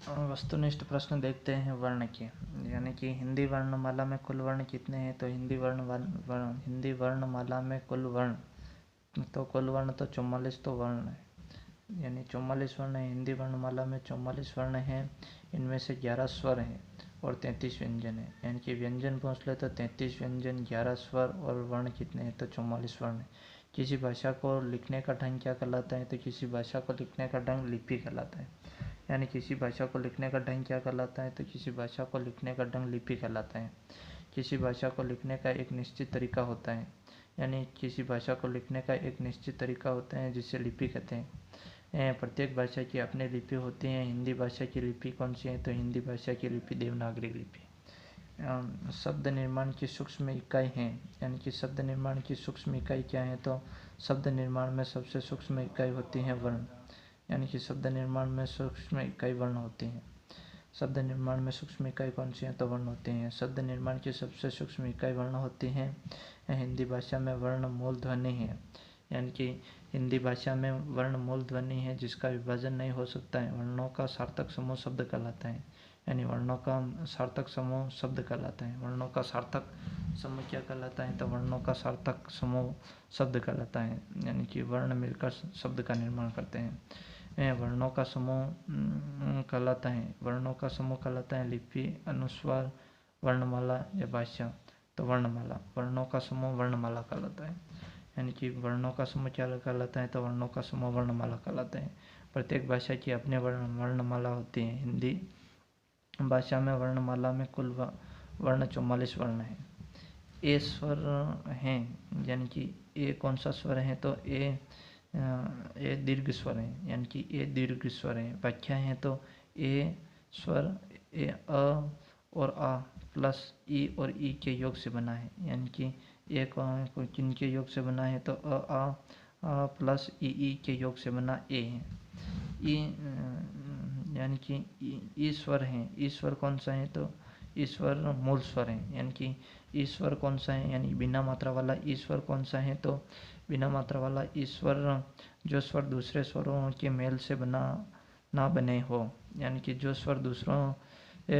वस्तुनिष्ठ प्रश्न देखते हैं वर्ण के, यानी कि हिंदी वर्णमाला में कुल वर्ण कितने हैं। तो हिंदी वर्णमाला में कुल वर्ण तो 44 तो वर्ण है, यानी 44 वर्ण है। हिंदी वर्णमाला में 44 वर्ण हैं। इनमें से 11 स्वर हैं और 33 व्यंजन है। यानी कि व्यंजन पूछ ले तो 33 व्यंजन, 11 स्वर और वर्ण कितने हैं तो 44 वर्ण है। किसी भाषा को लिखने का ढंग क्या कहलाता है। तो किसी भाषा को लिखने का ढंग लिपि कहलाता है। यानी किसी भाषा को लिखने का ढंग क्या कहलाता है। तो किसी भाषा को लिखने का ढंग लिपि कहलाता है। किसी भाषा को लिखने का एक निश्चित तरीका होता है, यानी किसी भाषा को लिखने का एक निश्चित तरीका होता है जिसे लिपि कहते हैं। प्रत्येक भाषा की अपनी लिपि होती है। हिंदी भाषा की लिपि कौन सी है। तो हिंदी भाषा की लिपि देवनागरी लिपि। शब्द निर्माण की सूक्ष्म इकाई है, यानी कि शब्द निर्माण की सूक्ष्म इकाई क्या है। तो शब्द निर्माण में सबसे सूक्ष्म इकाई होती है वर्ण, यानी कि शब्द निर्माण में सूक्ष्म इकाई वर्ण होती है। शब्द निर्माण में सूक्ष्म इकाई कौन सी है। तो वर्ण होते हैं। शब्द निर्माण की सबसे सूक्ष्म इकाई वर्ण होती है। हिंदी भाषा में वर्ण मूल ध्वनि है, यानी कि हिंदी भाषा में वर्ण मूल ध्वनि है जिसका विभाजन नहीं हो सकता है। वर्णों का सार्थक समूह शब्द कहलाता है, यानी वर्णों का सार्थक समूह शब्द कहलाता है। वर्णों का सार्थक समूह क्या कहलाता है। तो वर्णों का सार्थक समूह शब्द कहलाता है, यानी कि वर्ण मिलकर शब्द का निर्माण करते हैं। वर्णों का समूह कहलाता है। वर्णों का समूह कहलाता है लिपि, अनुस्वार, वर्णमाला या भाषा। तो वर्णमाला, वर्णों का समूह वर्णमाला कहलाता है, यानी कि वर्णों का समूह क्या कहलाता है। तो वर्णों का समूह वर्णमाला कहलाता है। प्रत्येक भाषा की अपनी वर्णमाला होती है। हिंदी भाषा में वर्णमाला में कुल वर्ण 44 वर्ण है। ए स्वर हैं, यानी कि ए कौन सा स्वर है। तो ए दीर्घ स्वर है, यानी कि ए दीर्घ स्वर है। व्याख्या है तो ए स्वर ए अ और आ प्लस ई और ई के योग से बना है, यानी कि ए को किनके योग से बना है। तो आ प्लस ई के योग से बना ए है। ई यानी कि ई स्वर है। ई स्वर कौन सा है। तो ईश्वर मूल स्वर है, यानी कि ईश्वर कौन सा है, यानी बिना मात्रा वाला ईश्वर कौन सा है। तो बिना मात्रा वाला ईश्वर जो स्वर दूसरे स्वरों के मेल से बना ना बने हो, यानी कि जो स्वर दूसरों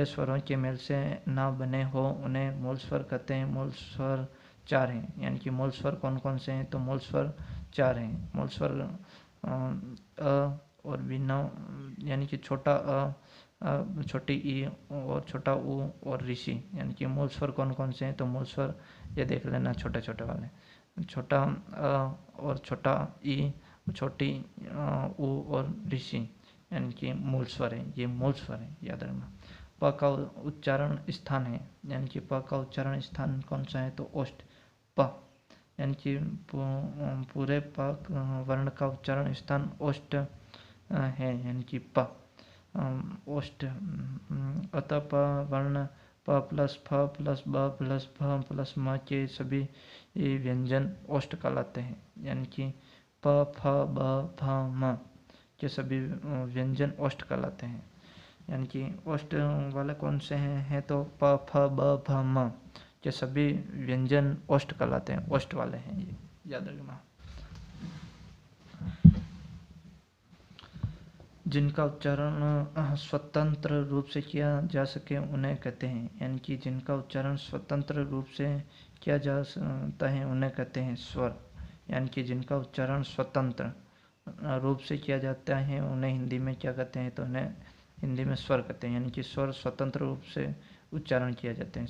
स्वरों के मेल से ना बने हो उन्हें मूल स्वर कहते हैं। मूल स्वर 4 हैं, यानी कि मूल स्वर कौन कौन से हैं। तो मूल स्वर 4 हैं। मूल स्वर अ और बिना, यानी कि छोटा अ, छोटी ई और छोटा ऊ और ऋषि, यानी कि मूल स्वर कौन कौन से हैं। तो मूल स्वर ये देख लेना छोटे छोटे वाले, छोटा अ और छोटा ई, छोटी ऊ और ऋषि, यानी कि मूल स्वर है। ये मूल स्वर है, याद रखना। प का उच्चारण स्थान है, यानी कि प का उच्चारण स्थान कौन सा है। तो ओष्ठ प, यानी कि पूरे प वर्ण का उच्चारण स्थान ओष्ठ है, यानी कि प ओष्ठ। अतः प वर्ण प प्लस फ प्लस ब प्लस भ प्लस म के सभी व्यंजन ओष्ठ कहलाते हैं, यानी कि प फ ब भ म के सभी व्यंजन ओष्ठ कहलाते हैं। यानी कि ओष्ठ वाले कौन से हैं। तो प फ ब भ म के सभी व्यंजन ओष्ठ कहलाते हैं, ओष्ठ वाले हैं, ये याद रखना। जिनका उच्चारण स्वतंत्र रूप से किया जा सके उन्हें कहते हैं, यानी कि जिनका उच्चारण स्वतंत्र रूप से किया जा सकता है उन्हें कहते हैं स्वर। यानी कि जिनका उच्चारण स्वतंत्र रूप से किया जाता है उन्हें हिंदी में क्या कहते हैं। तो उन्हें हिंदी में स्वर कहते हैं, यानी कि स्वर स्वतंत्र रूप से उच्चारण किए जाते हैं।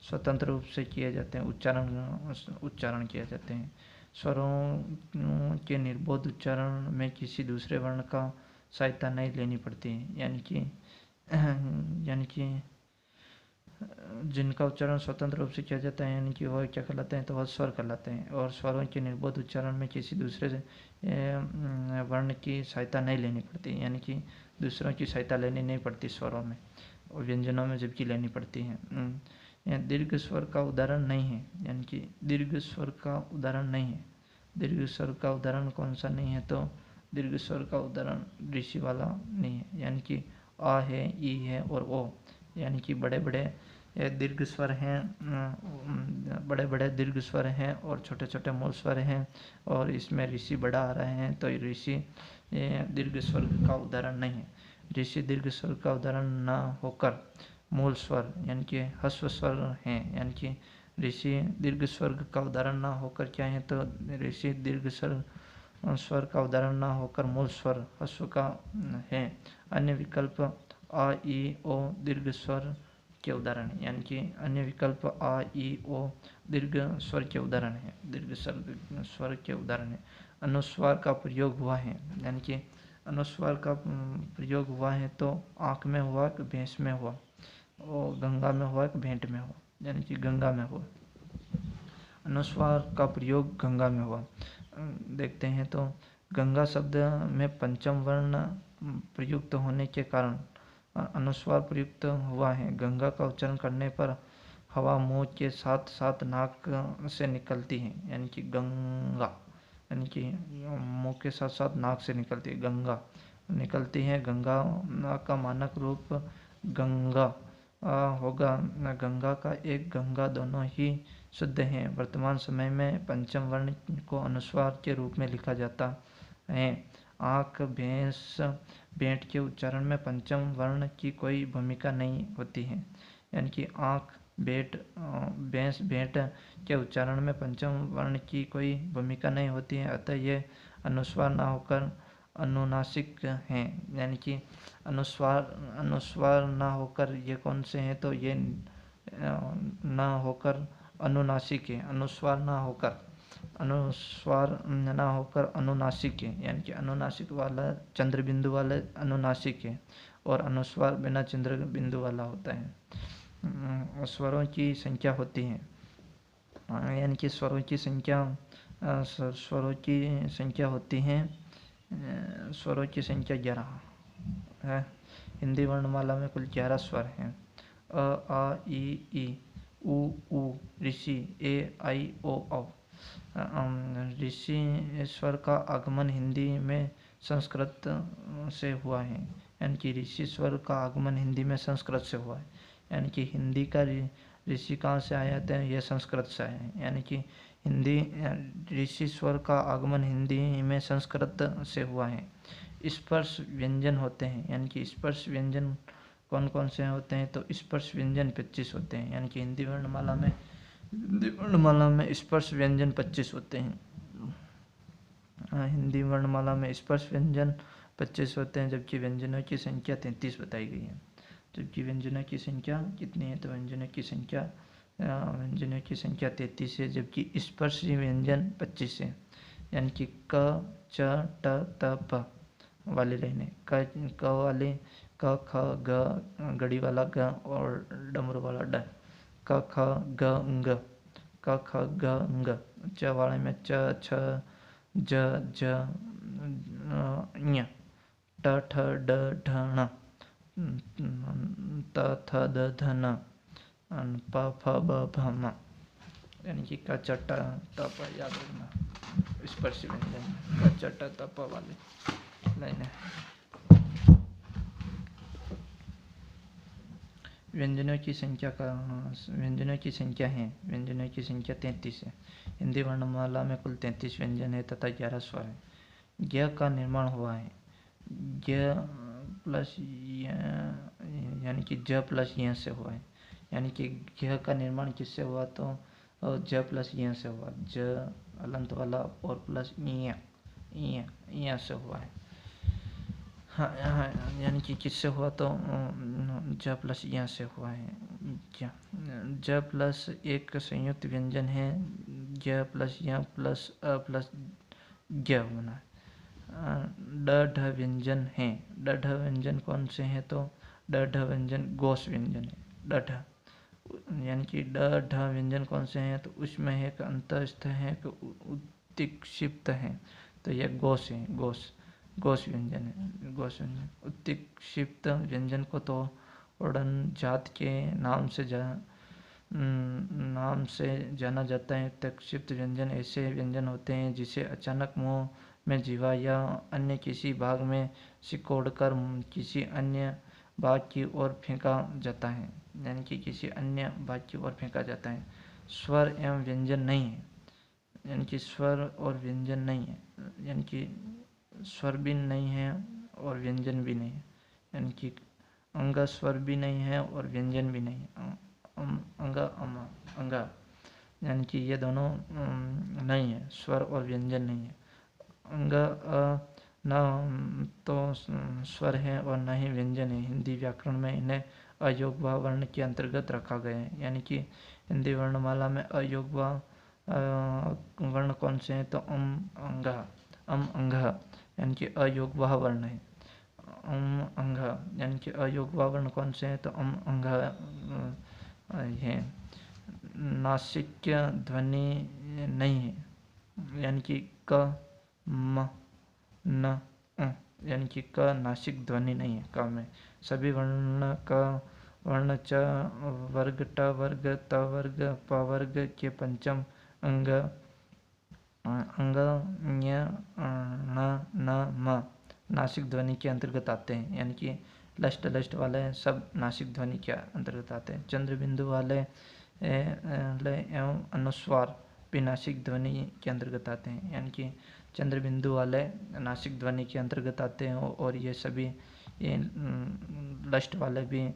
स्वतंत्र रूप से किए जाते हैं, उच्चारण किए जाते हैं। स्वरों के निर्बोध उच्चारण में किसी दूसरे वर्ण का सहायता नहीं लेनी पड़ती है, यानी कि जिनका उच्चारण स्वतंत्र रूप से किया जाता है, यानी कि वह क्या कहलाते हैं। तो वह स्वर कहलाते हैं। और स्वरों के निर्बोध उच्चारण में किसी दूसरे वर्ण की सहायता नहीं लेनी पड़ती, यानी कि दूसरों की सहायता लेनी नहीं पड़ती स्वरों में, और व्यंजनों में जबकि लेनी पड़ती है। दीर्घ स्वर का उदाहरण नहीं है, यानी कि दीर्घ स्वर का उदाहरण नहीं है। दीर्घ स्वर का उदाहरण कौन सा नहीं है। तो दीर्घ स्वर का उदाहरण ऋषि वाला नहीं है, यानी कि आ है, ई है और ओ, यानी कि बड़े बड़े दीर्घ स्वर हैं, बड़े बड़े दीर्घ स्वर हैं और छोटे छोटे मूल स्वर हैं, और इसमें ऋषि बड़ा आ रहे हैं। तो ऋषि दीर्घ स्वर का उदाहरण नहीं है। ऋषि दीर्घ स्वर का उदाहरण न होकर मूल स्वर यानी कि ह्रस्व स्वर हैं, यानी कि ऋषि दीर्घ स्वर का उदाहरण न होकर क्या है, तो ऋषि दीर्घ स्वर का उदाहरण न होकर मूल स्वर ह्रस्व का है। अन्य विकल्प आ ई ओ दीर्घ स्वर के उदाहरण है, यानी कि अन्य विकल्प आ ई ओ दीर्घ स्वर के उदाहरण है, दीर्घ स्वर के उदाहरण है। अनुस्वार का प्रयोग हुआ है, यानी कि अनुस्वार का प्रयोग हुआ है तो आँख में हुआ कि भैंस में हुआ, और गंगा में हुआ कि भेंट में हुआ, यानी कि गंगा में हुआ। अनुस्वार का प्रयोग गंगा में हुआ। देखते हैं तो गंगा शब्द में पंचम वर्ण प्रयुक्त होने के कारण अनुस्वार प्रयुक्त हुआ है। गंगा का उच्चारण करने पर हवा मुंह के साथ साथ नाक से निकलती है, यानी कि गंगा, यानी कि मुंह के साथ साथ नाक से निकलती है, गंगा निकलती है। गंगा का मानक रूप गंगा होगा। गंगा का एक गंगा दोनों ही शुद्ध हैं। वर्तमान समय में पंचम वर्ण को अनुस्वार के रूप में लिखा जाता है। आँख, भैंस, भेंट के उच्चारण में पंचम वर्ण की कोई भूमिका नहीं होती है, यानी कि आँख, भैंस, भेंट के उच्चारण में पंचम वर्ण की कोई भूमिका नहीं होती है, अतः ये अनुस्वार न होकर अनुनासिक हैं, यानी कि अनुस्वार न होकर ये कौन से हैं, तो ये न होकर अनुनासिक है। अनुस्वार न होकर अनुनासिक है, यानी कि अनुनासिक वाला चंद्र बिंदु वाला अनुनासिक है, और अनुस्वार बिना चंद्र बिंदु वाला होता है। स्वरों की संख्या होती है, यानी कि स्वरों की संख्या होती है। स्वरों की संख्या 11 है। हिंदी वर्णमाला में कुल 11 स्वर हैं। अ, आ, ई, उ, ऋषि, ए, आई, ओ, औ। ऋषि स्वर का आगमन हिंदी में संस्कृत से हुआ है, यानी कि ऋषि स्वर का आगमन हिंदी में संस्कृत से हुआ है, यानी कि हिंदी का ऋषि कहाँ से आया था, यह संस्कृत से आया है, यानी कि हिंदी ऋषि स्वर का आगमन हिंदी में संस्कृत से हुआ है। स्पर्श व्यंजन होते हैं, यानी कि स्पर्श व्यंजन कौन कौन से होते हैं, तो स्पर्श व्यंजन 25 होते हैं, यानी कि हिंदी वर्णमाला में स्पर्श व्यंजन 25 होते हैं। हिंदी वर्णमाला में स्पर्श व्यंजन 25 होते हैं, जबकि व्यंजनों की संख्या 33 बताई गई है। जबकि व्यंजनों की संख्या कितनी है, तो व्यंजनों की संख्या 33 है, जबकि स्पर्श व्यंजन 25 है, यानी कि क, च, ट, त, प वाली लाइनें। क वाले क, ख, ग, गड़ी वाला ग और डमरू वाला ड। क, ख, ग, ङ। क, ख, ग, ङ। च वाले में च, छ, ज, झ, ञ। ट, ठ, ड, ढ, ण। त, थ, द, ध, न। प, फ, ब, भ, म। यानी कि क, च, ट, त, प याद रखना, स्पर्श व्यंजन क, च, ट, त, प वाले लाइनें। व्यंजनों की संख्या है। व्यंजनों की संख्या 33 है। हिंदी वर्णमाला में कुल 33 व्यंजन है तथा 11 स्वर है। ज्ञ का निर्माण हुआ है। ज्ञ प्लस यानी कि ज प्लस य से हुआ है, यानी कि ज्ञ का निर्माण किससे हुआ, तो ज प्लस य से हुआ। ज अलंत वाला और प्लस य से हुआ है। हाँ, यानी कि किससे हुआ, तो ज प्लस य से हुआ है। ज प्लस एक संयुक्त व्यंजन है। ज प्लस य प्लस अ प्लस ज बना। ड ढ व्यंजन है। ड ढ व्यंजन कौन से हैं, तो ड ढ व्यंजन गोस व्यंजन है। ड ढ यानी कि ड ढ व्यंजन कौन से हैं, तो उसमें एक अंतस्थ है, उत्तिक्षिप्त है, तो यह गोस है। गोस व्यंजन है। गोस व्यंजन उत्तिक्षिप्त व्यंजन को तो उड़न जात के नाम से जाना जाता है। उत्तिक्षिप्त व्यंजन ऐसे व्यंजन होते हैं जिसे अचानक मुंह में जीवा या अन्य किसी भाग में सिकोड़कर किसी अन्य भाग की ओर फेंका जाता है, यानी कि किसी अन्य भाग की ओर फेंका जाता है। स्वर एवं व्यंजन नहीं है, यानी कि स्वर और व्यंजन नहीं है, यानी कि स्वर भी नहीं है और व्यंजन भी नहीं है, यानी कि अंग स्वर भी नहीं है और व्यंजन भी नहीं है। अंग अंग यानी कि ये दोनों नहीं है, स्वर और व्यंजन नहीं है। अंग न तो स्वर है और न ही व्यंजन है। हिंदी व्याकरण में इन्हें अयोग्य वर्ण के अंतर्गत रखा गया है। यानी कि हिंदी वर्णमाला में अयोग्य वर्ण कौन से हैं? तो अंग यानी कि अयोग्य वर्ण है। अंग यानी कि अयोग्य वर्ण कौन से हैं? तो अंग है। नासिक्य ध्वनि नहीं है, यानी कि क म न यानी कि क नासिक ध्वनि नहीं है क में। सभी वर्ण का वर्ण च वर्ग, ट वर्ग, त वर्ग, प वर्ग के पंचम अंग ञ न म नासिक ध्वनि के अंतर्गत आते हैं। यानी कि लष्ट वाले सब नासिक ध्वनि के अंतर्गत आते हैं। चंद्र बिंदु वाले एवं अनुस्वार भी नासिक ध्वनि के अंतर्गत आते हैं। यानी कि चंद्र बिंदु वाले नासिक ध्वनि के अंतर्गत आते हैं और ये सभी ये लष्ट वाले भी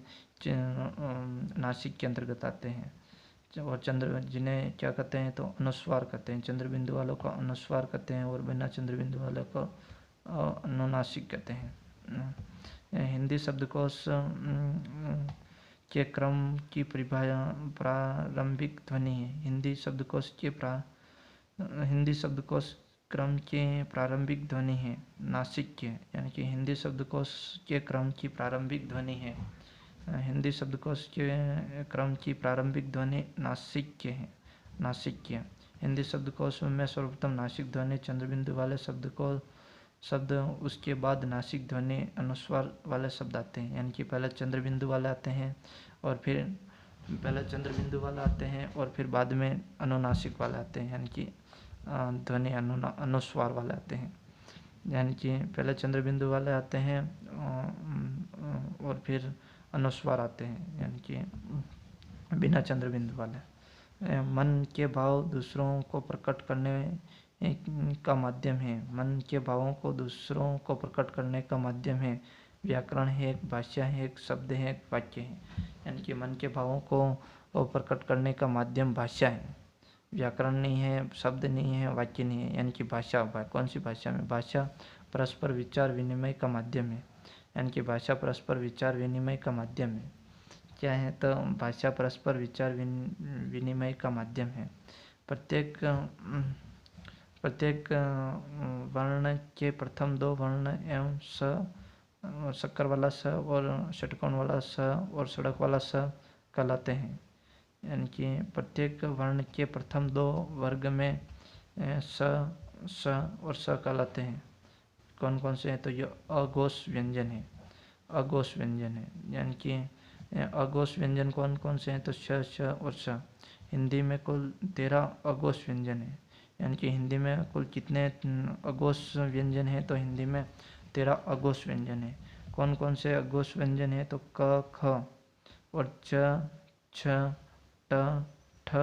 नासिक के अंतर्गत आते हैं। और चंद्र जिन्हें क्या कहते हैं? तो अनुस्वार कहते हैं। चंद्र बिंदु वालों को अनुस्वार कहते हैं और बिना चंद्र बिंदु वालों को अनुनासिक कहते हैं। हिंदी शब्दकोश के क्रम की प्रारंभिक ध्वनि है। हिंदी शब्दकोश क्रम के प्रारंभिक ध्वनि है नासिक्य। यानी कि हिंदी शब्दकोश के क्रम की प्रारंभिक ध्वनि है हिंदी शब्दकोश के क्रम की प्रारंभिक ध्वनि नासिक्य है। नासिक्य हिंदी शब्दकोश में सर्वप्रथम नासिक ध्वनि चंद्रबिंदु वाले शब्द उसके बाद नासिक ध्वनि अनुस्वार वाले शब्द आते हैं। यानी कि पहले चंद्रबिंदु वाले आते हैं और फिर बाद में अनुनासिक वाले आते हैं। यानी कि ध्वनि अनुस्वार वाले आते हैं। यानी कि पहले चंद्रबिंदु वाले आते हैं और फिर अनुस्वार आते हैं, यानी कि बिना चंद्रबिंदु वाले। मन के भाव दूसरों को प्रकट करने का माध्यम है। मन के भावों को दूसरों को प्रकट करने का माध्यम है। व्याकरण है, एक भाषा है, एक शब्द है, एक वाक्य है। यानी कि मन के भावों को प्रकट करने का माध्यम भाषा है। व्याकरण नहीं है, शब्द नहीं है, वाक्य नहीं है। यानी कि भाषा। कौन सी भाषा में? भाषा परस्पर विचार विनिमय का माध्यम है। यानी कि भाषा परस्पर विचार विनिमय का माध्यम है। क्या है? तो भाषा परस्पर विचार विनिमय का माध्यम है। प्रत्येक वर्ण के प्रथम दो वर्ण एवं शक्कर वाला स और षटकोण वाला स और सड़क वाला स कहलाते हैं। यानी कि प्रत्येक वर्ण के प्रथम दो वर्ग में स और स कहलाते हैं। कौन कौन से हैं? तो ये अघोष व्यंजन है। अघोष व्यंजन है। यानी कि अघोष व्यंजन कौन कौन से हैं? तो श और स। हिंदी में कुल 13 अघोष व्यंजन है। यानी कि हिंदी में कुल कितने अघोष व्यंजन हैं? तो हिंदी में 13 अघोष व्यंजन है। कौन कौन से अघोष व्यंजन है? तो क, ख और च, छ, ट, ठ,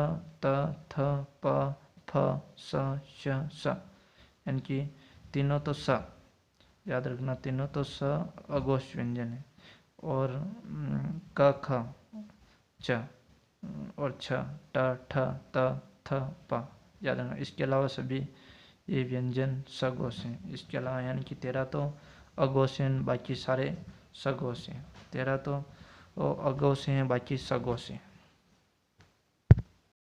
त, थ, प, फ, स, श, स। यानी कि तीनों तो स, याद रखना, तीनों तो स अघोष व्यंजन है। और क, ख, च और छ, ट, ठ, त, थ, प, याद रखना। इसके अलावा सभी ये व्यंजन सघोष हैं। इसके अलावा यानी कि 13 तो अघोष हैं, बाकी सारे सघोष हैं। 13 तो अघोष हैं, बाकी सघोष हैं।